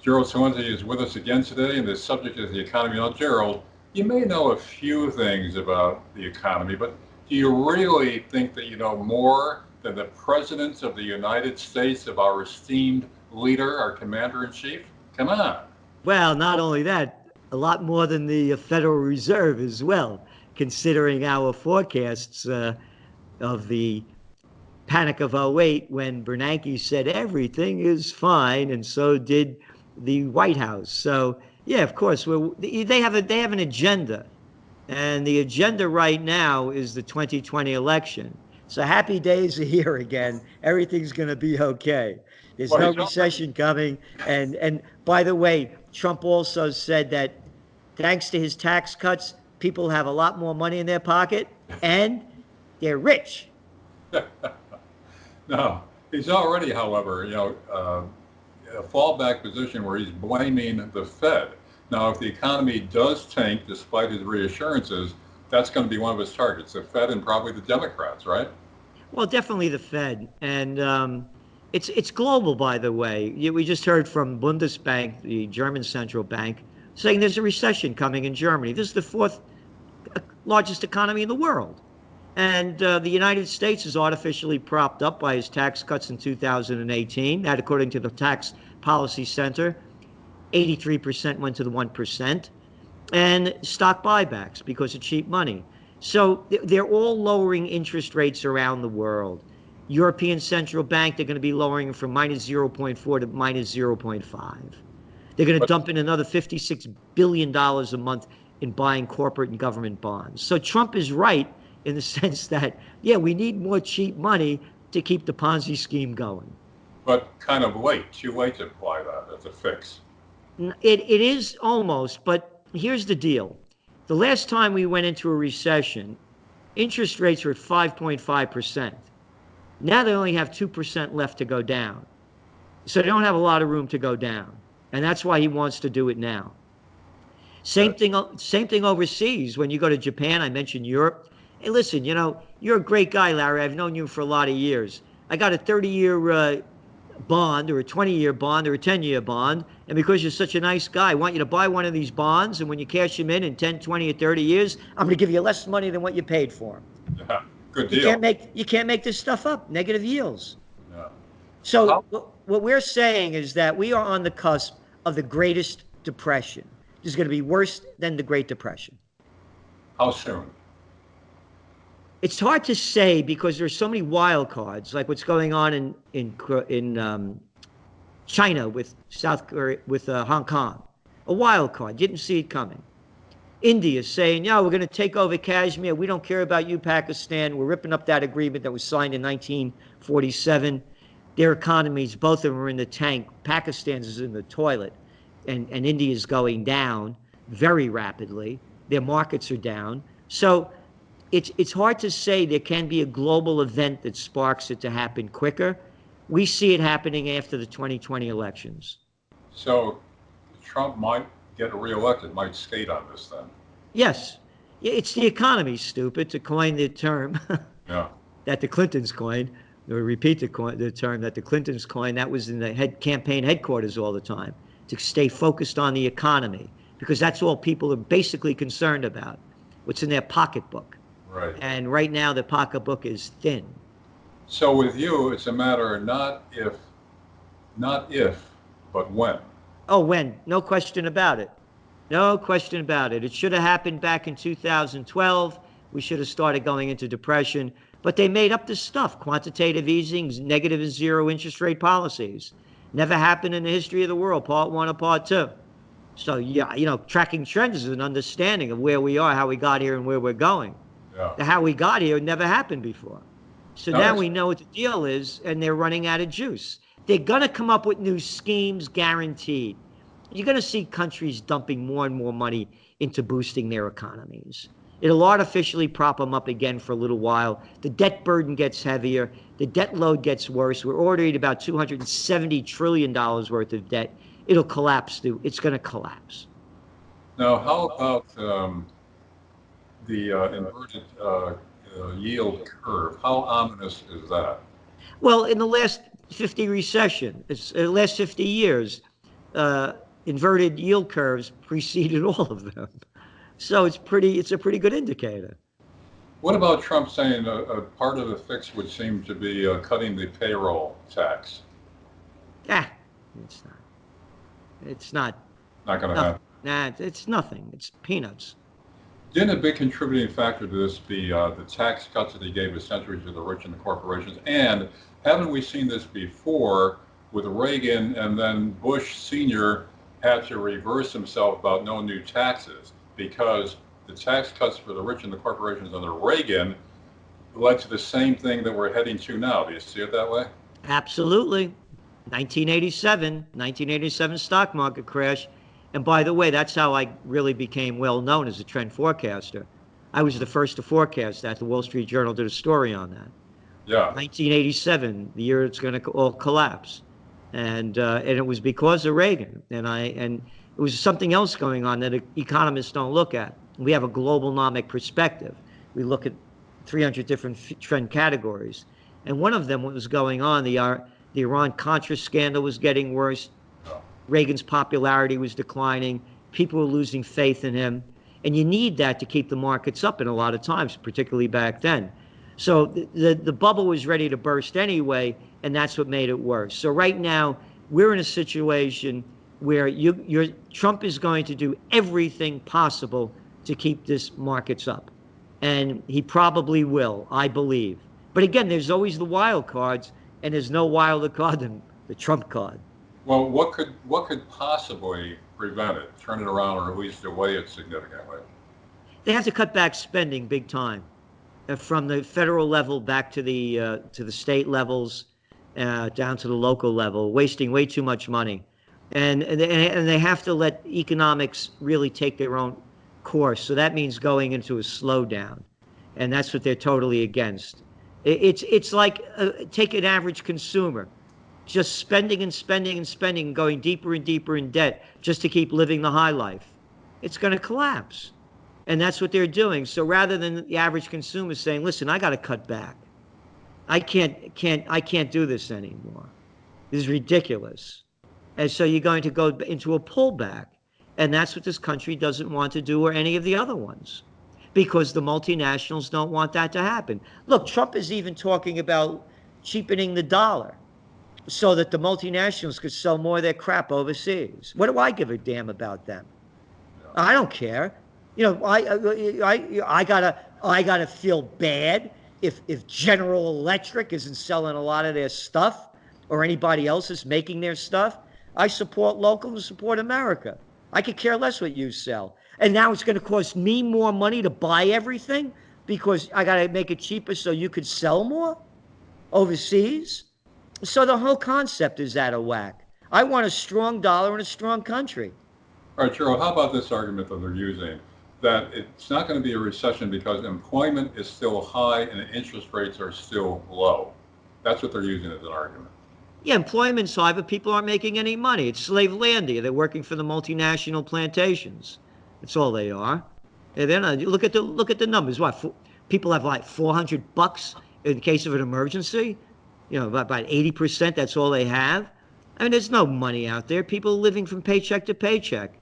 Gerald Celente is with us again today, and the subject is the economy. Now, Gerald, you may know a few things about the economy, but do you really think that you know more than the President of the United States, of our esteemed leader, our Commander-in-Chief? Come on. Well, not only that, a lot more than the Federal Reserve as well, considering our forecasts of the panic of '08 when Bernanke said everything is fine, and so did the White House. So, yeah, of course, they have an agenda, and the agenda right now is the 2020 election. So happy days are here again. Everything's going to be okay. There's Well, no he's already, recession coming. And by the way, Trump also said that thanks to his tax cuts, people have a lot more money in their pocket and they're rich. no, he's already, however, a fallback position where he's blaming the Fed. Now, if the economy does tank despite his reassurances, that's going to be one of his targets, the Fed and probably the Democrats, right? Well, definitely the Fed. And it's global, by the way. We just heard from Bundesbank, the German central bank, saying there's a recession coming in Germany. This is the fourth largest economy in the world. And the United States is artificially propped up by his tax cuts in 2018. That, according to the Tax Policy Center, 83% went to the 1%. And stock buybacks because of cheap money. So they're all lowering interest rates around the world. European Central Bank, they're going to be lowering from minus 0.4 to minus 0.5. They're going to dump in another $56 billion a month in buying corporate and government bonds. So Trump is right in the sense that, yeah, we need more cheap money to keep the Ponzi scheme going. But kind of late, too late to apply that as a fix. It is almost, but here's the deal. The last time we went into a recession, interest rates were at 5.5%. Now they only have 2% left to go down. So they don't have a lot of room to go down. And that's why he wants to do it now. Same thing overseas. When you go to Japan, I mentioned Europe. Hey, listen, you're a great guy, Larry. I've known you for a lot of years. I got a 30-year bond or a 20-year bond or a 10-year bond. And because you're such a nice guy, I want you to buy one of these bonds. And when you cash them in 10, 20, or 30 years, I'm going to give you less money than what you paid for them. Yeah, good deal. You can't make this stuff up. Negative yields. Yeah. So what we're saying is that we are on the cusp of the greatest depression. This is going to be worse than the Great Depression. How soon? It's hard to say because there's so many wild cards, like what's going on in China with South Korea, with Hong Kong. A wild card. Didn't see it coming. India is saying, yeah, we're going to take over Kashmir. We don't care about you, Pakistan. We're ripping up that agreement that was signed in 1947. Their economies, both of them are in the tank. Pakistan's is in the toilet. And India is going down very rapidly. Their markets are down. So it's hard to say there can be a global event that sparks it to happen quicker. We see it happening after the 2020 elections. So Trump might get reelected, might skate on this then. Yes. It's the economy, stupid, to coin the term Yeah. that the Clintons coined, or repeat the term that the Clintons coined. That was in the campaign headquarters all the time, to stay focused on the economy, because that's all people are basically concerned about, what's in their pocketbook. Right. And right now the pocketbook is thin. So with you, it's a matter of not if, but when. Oh, when? No question about it. No question about it. It should have happened back in 2012. We should have started going into depression. But they made up this stuff, quantitative easing, negative and zero interest rate policies. Never happened in the history of the world, part one or part two. So, yeah, tracking trends is an understanding of where we are, how we got here, and where we're going. Yeah. How we got here never happened before. So now we know what the deal is, and they're running out of juice. They're going to come up with new schemes, guaranteed. You're going to see countries dumping more and more money into boosting their economies. It'll artificially prop them up again for a little while. The debt burden gets heavier. The debt load gets worse. We're already at about $270 trillion worth of debt. It'll collapse, too. It's going to collapse. Now, how about the inverted yield curve? How ominous is that? Well, in the last 50 years, inverted yield curves preceded all of them. So it's a pretty good indicator. What about Trump saying a part of the fix would seem to be cutting the payroll tax? Ah, it's not. It's not. Not going to Nothing. happen. Nah, it's nothing. It's peanuts. Didn't a big contributing factor to this be the tax cuts that he gave essentially to the rich and the corporations? And haven't we seen this before with Reagan, and then Bush Sr. had to reverse himself about no new taxes because the tax cuts for the rich and the corporations under Reagan led to the same thing that we're heading to now. Do you see it that way? Absolutely. 1987 stock market crash. And by the way, that's how I really became well known as a trend forecaster. I was the first to forecast that. The Wall Street Journal did a story on that. Yeah. 1987, the year it's going to all collapse. And it was because of Reagan. And it was something else going on that economists don't look at. We have a globalnomic perspective. We look at 300 different trend categories. And one of them, what was going on, the Iran-Contra scandal was getting worse. Reagan's popularity was declining. People were losing faith in him. And you need that to keep the markets up in a lot of times, particularly back then. So the bubble was ready to burst anyway, and that's what made it worse. So right now, we're in a situation where Trump is going to do everything possible to keep this markets up. And he probably will, I believe. But again, there's always the wild cards, and there's no wilder card than the Trump card. Well, what could possibly prevent it, turn it around, or at least delay it significantly? They have to cut back spending big time, from the federal level back to the state levels, down to the local level, wasting way too much money, and they have to let economics really take their own course. So that means going into a slowdown, and that's what they're totally against. It's like take an average consumer, just spending and spending and spending, going deeper and deeper in debt just to keep living the high life. It's going to collapse. And that's what they're doing. So rather than the average consumer saying, listen, I got to cut back. I can't do this anymore. This is ridiculous. And so you're going to go into a pullback. And that's what this country doesn't want to do, or any of the other ones, because the multinationals don't want that to happen. Look, Trump is even talking about cheapening the dollar so that the multinationals could sell more of their crap overseas. What do I give a damn about them? I don't care. You know, I gotta feel bad if General Electric isn't selling a lot of their stuff, or anybody else is making their stuff. I support local and support America. I could care less what you sell. And now it's going to cost me more money to buy everything because I got to make it cheaper so you could sell more overseas. So the whole concept is out of whack. I want a strong dollar and a strong country. All right, Gerald, how about this argument that they're using, that it's not going to be a recession because employment is still high and interest rates are still low? That's what they're using as an argument. Yeah, employment's high, but people aren't making any money. It's slave landia. They're working for the multinational plantations. That's all they are. And then look at the numbers. What, people have like $400 in case of an emergency? You know, about 80%. That's all they have. I mean, there's no money out there. People are living from paycheck to paycheck.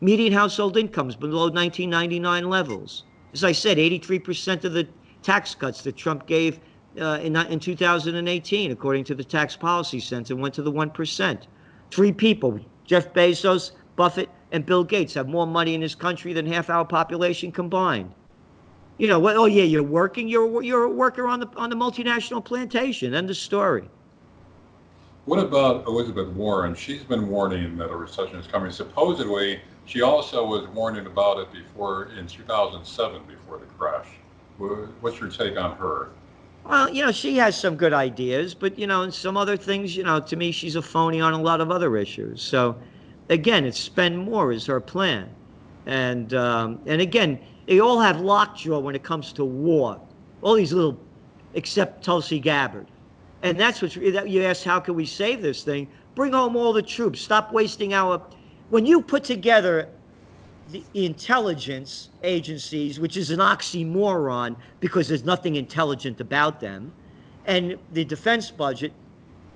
Median household incomes below 1999 levels. As I said, 83% of the tax cuts that Trump gave in 2018, according to the Tax Policy Center, went to the 1%. Three people, Jeff Bezos, Buffett, and Bill Gates, have more money in this country than half our population combined. You know what? Oh yeah, you're working. You're a worker on the multinational plantation. End of story. What about Elizabeth Warren? She's been warning that a recession is coming. Supposedly, she also was warning about it before, in 2007, before the crash. What's your take on her? Well, you know, she has some good ideas, but, you know, and some other things, you know, to me, she's a phony on a lot of other issues. So, again, it's spend more is her plan. And again, they all have lockjaw when it comes to war. All these little, except Tulsi Gabbard. And that's what you asked, how can we save this thing? Bring home all the troops. Stop wasting when you put together the intelligence agencies, which is an oxymoron because there's nothing intelligent about them, and the defense budget,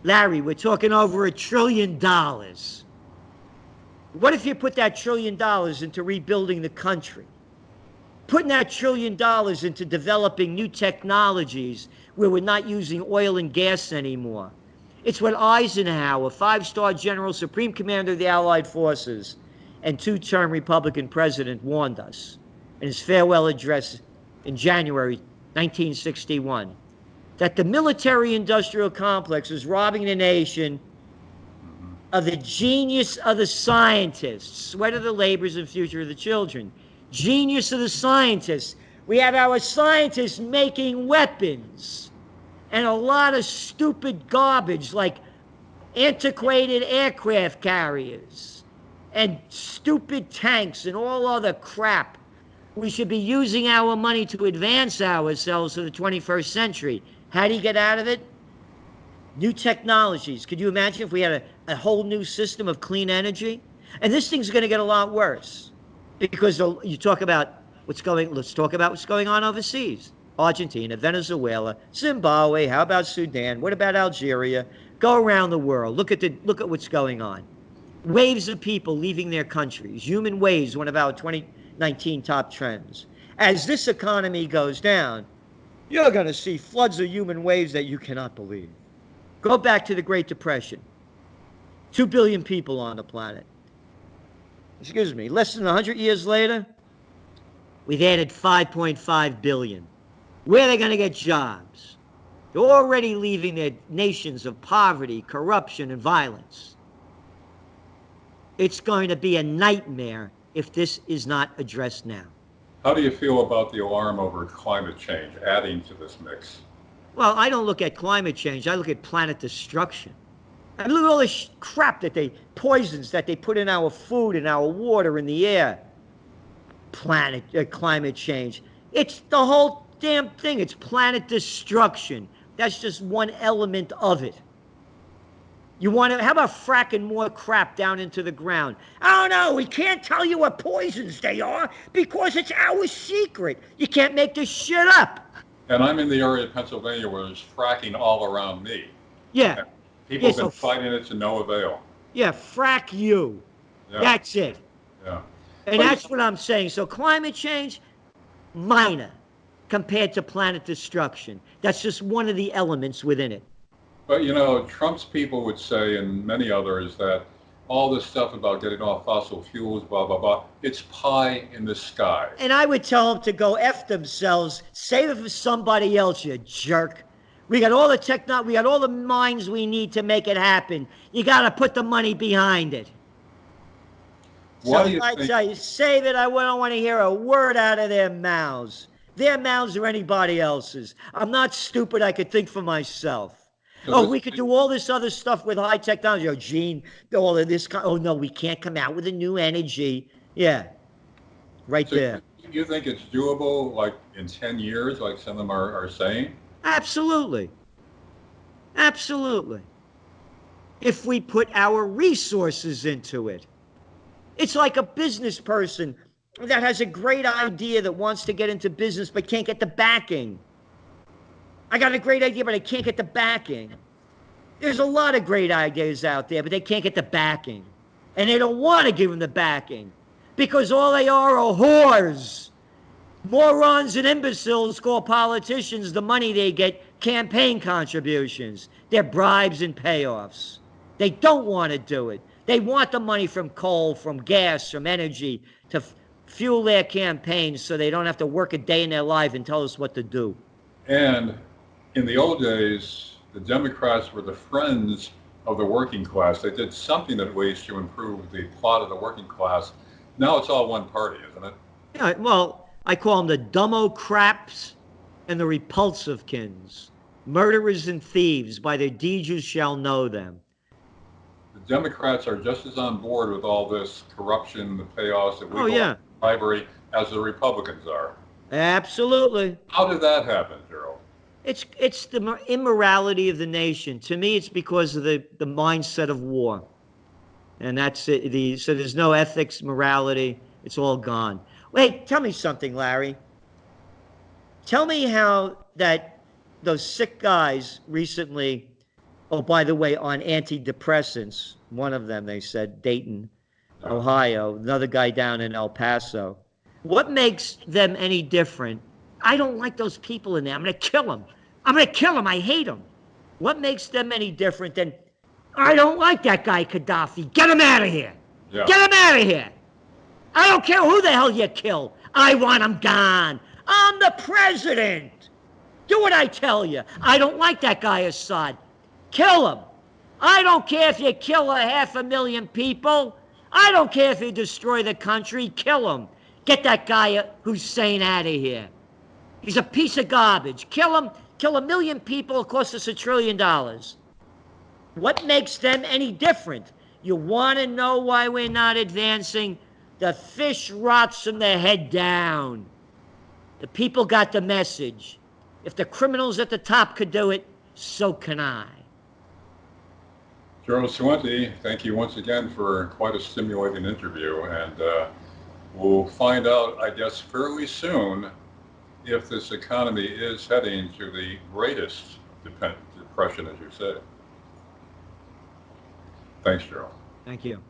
Larry, we're talking over $1 trillion. What if you put that $1 trillion into rebuilding the country? Putting that $1 trillion into developing new technologies where we're not using oil and gas anymore. It's what Eisenhower, 5-star general, supreme commander of the Allied forces, and 2-term Republican president warned us in his farewell address in January 1961, that the military-industrial complex is robbing the nation of the genius of the scientists, sweat of the labors and future of the children. Genius of the scientists. We have our scientists making weapons and a lot of stupid garbage like antiquated aircraft carriers and stupid tanks and all other crap. We should be using our money to advance ourselves to the 21st century. How do you get out of it? New technologies. Could you imagine if we had a whole new system of clean energy? And this thing's going to get a lot worse because you talk about let's talk about what's going on overseas. Argentina, Venezuela, Zimbabwe, how about Sudan? What about Algeria? Go around the world. Look at what's going on. Waves of people leaving their countries. Human waves, one of our 2019 top trends. As this economy goes down, you're going to see floods of human waves that you cannot believe. Go back to the Great Depression. 2 billion people on the planet. Excuse me, less than 100 years later, we've added 5.5 billion. Where are they going to get jobs? They're already leaving their nations of poverty, corruption, and violence. It's going to be a nightmare if this is not addressed now. How do you feel about the alarm over climate change adding to this mix? Well, I don't look at climate change. I look at planet destruction. I look at all this crap poisons that they put in our food, in our water, in the air. Climate change. It's the whole damn thing. It's planet destruction. That's just one element of it. How about fracking more crap down into the ground? Oh no, we can't tell you what poisons they are because it's our secret. You can't make this shit up. And I'm in the area of Pennsylvania where there's fracking all around me. Yeah. And people have been fighting it to no avail. Yeah, frack you. Yeah. That's it. Yeah. And that's what I'm saying. So climate change, minor compared to planet destruction. That's just one of the elements within it. But, Trump's people would say, and many others, that all this stuff about getting off fossil fuels, blah, blah, blah, it's pie in the sky. And I would tell them to go F themselves, save it for somebody else, you jerk. We got all the technology, we got all the minds we need to make it happen. You got to put the money behind it. So I tell you, save it. I don't want to hear a word out of their mouths. Their mouths or anybody else's. I'm not stupid. I could think for myself. We could do all this other stuff with high technology. Oh, Gene, all of this. Oh, no, we can't come out with a new energy. Yeah, right there. You think it's doable, like in 10 years, like some of them are saying? Absolutely. Absolutely. If we put our resources into it. It's like a business person that has a great idea that wants to get into business but can't get the backing. I got a great idea, but I can't get the backing. There's a lot of great ideas out there, but they can't get the backing. And they don't want to give them the backing because all they are whores. Morons and imbeciles call politicians the money they get campaign contributions. They're bribes and payoffs. They don't want to do it. They want the money from coal, from gas, from energy to fuel their campaigns so they don't have to work a day in their life and tell us what to do. And in the old days, the Democrats were the friends of the working class. They did something at least to improve the plot of the working class. Now it's all one party, isn't it? Yeah, well, I call them the dumbo-craps and the repulsive-kins. Murderers and thieves, by their deeds you shall know them. The Democrats are just as on board with all this corruption, the payoffs, the legal bribery, as the Republicans are. Absolutely. How did that happen, Gerald? It's the immorality of the nation. To me, it's because of the mindset of war. And that's it. So there's no ethics, morality. It's all gone. Wait, tell me something, Larry. Tell me how those sick guys recently, oh, by the way, on antidepressants, one of them, they said, Dayton, Ohio, another guy down in El Paso. What makes them any different? I don't like those people in there. I'm going to kill them. I'm going to kill them. I hate them. What makes them any different than, I don't like that guy Gaddafi. Get him out of here. Yeah. Get him out of here. I don't care who the hell you kill. I want him gone. I'm the president. Do what I tell you. I don't like that guy Assad. Kill him. I don't care if you kill 500,000 people. I don't care if you destroy the country. Kill him. Get that guy Hussein out of here. He's a piece of garbage. Kill him. Kill 1 million people. It costs us $1 trillion. What makes them any different? You want to know why we're not advancing? The fish rots from the head down. The people got the message. If the criminals at the top could do it, so can I. Gerald Celente, thank you once again for quite a stimulating interview, and we'll find out, I guess, fairly soon if this economy is heading to the greatest depression, as you say. Thanks, Gerald. Thank you.